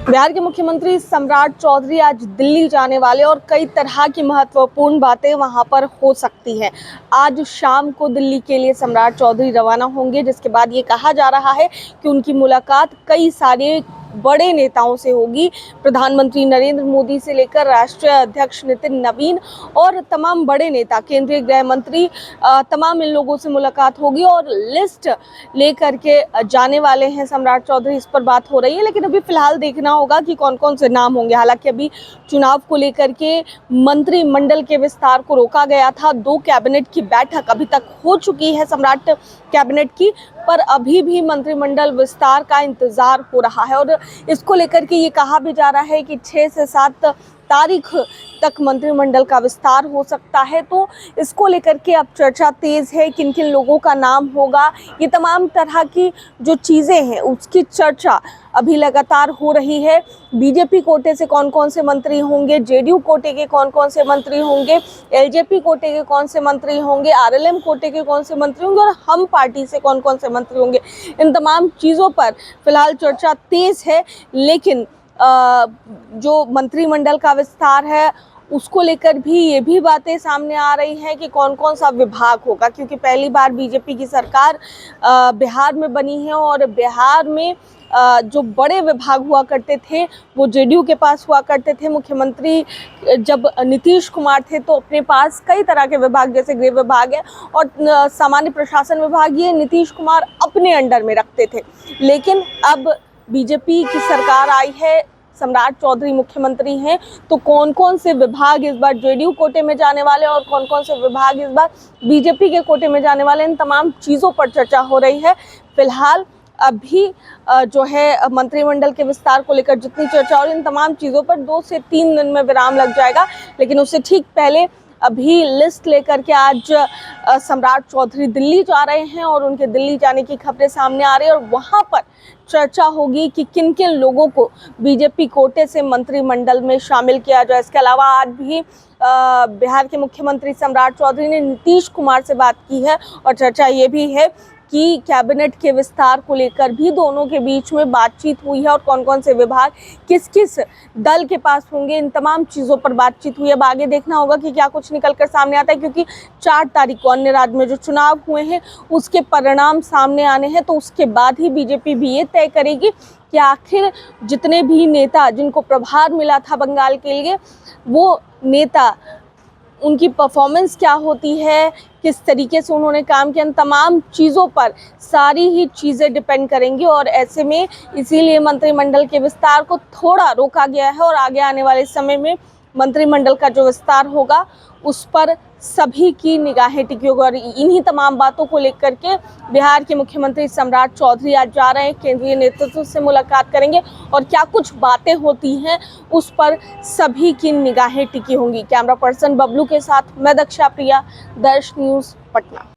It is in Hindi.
बिहार के मुख्यमंत्री सम्राट चौधरी आज दिल्ली जाने वाले और कई तरह की महत्वपूर्ण बातें वहां पर हो सकती हैं। आज शाम को दिल्ली के लिए सम्राट चौधरी रवाना होंगे, जिसके बाद ये कहा जा रहा है कि उनकी मुलाकात कई सारे बड़े नेताओं से होगी। प्रधानमंत्री नरेंद्र मोदी से लेकर राष्ट्रीय अध्यक्ष नितिन नवीन और तमाम बड़े नेता, केंद्रीय गृह मंत्री, तमाम इन लोगों से मुलाकात होगी और लिस्ट लेकर के जाने वाले हैं सम्राट चौधरी। इस पर बात हो रही है, लेकिन अभी फिलहाल देखना होगा कि कौन कौन से नाम होंगे। हालांकि अभी चुनाव को लेकर के मंत्रिमंडल के विस्तार को रोका गया था। 2 कैबिनेट की बैठक अभी तक हो चुकी है सम्राट कैबिनेट की, पर अभी भी मंत्रिमंडल विस्तार का इंतजार हो रहा है और इसको लेकर के ये कहा भी जा रहा है कि 6 से 7 तारीख तक मंत्रिमंडल का विस्तार हो सकता है। तो इसको लेकर के अब चर्चा तेज है, किन किन लोगों का नाम होगा। ये तमाम तरह की जो चीज़ें हैं उसकी चर्चा अभी लगातार हो रही है। बीजेपी कोटे से कौन कौन से मंत्री होंगे, जेडीयू कोटे के कौन कौन से मंत्री होंगे, एलजेपी कोटे के कौन से मंत्री होंगे, आरएलएम कोटे के कौन से मंत्री होंगे और हम पार्टी से कौन कौन से मंत्री होंगे, इन तमाम चीज़ों पर फिलहाल चर्चा तेज है। लेकिन जो मंत्रिमंडल का विस्तार है उसको लेकर भी ये भी बातें सामने आ रही हैं कि कौन कौन सा विभाग होगा, क्योंकि पहली बार बीजेपी की सरकार बिहार में बनी है और बिहार में जो बड़े विभाग हुआ करते थे वो जेडीयू के पास हुआ करते थे। मुख्यमंत्री जब नीतीश कुमार थे तो अपने पास कई तरह के विभाग, जैसे गृह विभाग है और सामान्य प्रशासन विभाग, ये नीतीश कुमार अपने अंडर में रखते थे। लेकिन अब बीजेपी की सरकार आई है, सम्राट चौधरी मुख्यमंत्री हैं, तो कौन कौन से विभाग इस बार जेडीयू कोटे में जाने वाले और कौन कौन से विभाग इस बार बीजेपी के कोटे में जाने वाले, इन तमाम चीज़ों पर चर्चा हो रही है। फिलहाल अभी जो है मंत्रिमंडल के विस्तार को लेकर जितनी चर्चा और इन तमाम चीज़ों पर 2 से 3 दिन में विराम लग जाएगा। लेकिन उससे ठीक पहले अभी लिस्ट लेकर के आज सम्राट चौधरी दिल्ली जा रहे हैं और उनके दिल्ली जाने की खबरें सामने आ रही है और वहां पर चर्चा होगी कि किन किन लोगों को बीजेपी कोटे से मंत्रिमंडल में शामिल किया जाए। इसके अलावा आज भी बिहार के मुख्यमंत्री सम्राट चौधरी ने नीतीश कुमार से बात की है और चर्चा ये भी है कि कैबिनेट के विस्तार को लेकर भी दोनों के बीच में बातचीत हुई है और कौन कौन से विभाग किस किस दल के पास होंगे, इन तमाम चीज़ों पर बातचीत हुई है। अब आगे देखना होगा कि क्या कुछ निकल कर सामने आता है, क्योंकि 4 तारीख को अन्य राज्य में जो चुनाव हुए हैं उसके परिणाम सामने आने हैं। तो उसके बाद ही बीजेपी भी ये तय करेगी कि आखिर जितने भी नेता जिनको प्रभार मिला था बंगाल के लिए, वो नेता उनकी परफॉर्मेंस क्या होती है, किस तरीके से उन्होंने काम किया, इन तमाम चीज़ों पर सारी ही चीज़ें डिपेंड करेंगी। और ऐसे में इसीलिए मंत्रिमंडल के विस्तार को थोड़ा रोका गया है और आगे आने वाले समय में मंत्रिमंडल का जो विस्तार होगा उस पर सभी की निगाहें टिकी होगी। और इन्हीं तमाम बातों को लेकर के बिहार के मुख्यमंत्री सम्राट चौधरी आज जा रहे हैं, केंद्रीय नेतृत्व से मुलाकात करेंगे और क्या कुछ बातें होती हैं उस पर सभी की निगाहें टिकी होंगी। कैमरा पर्सन बबलू के साथ मैं दक्षा प्रिया, दर्श न्यूज़ पटना।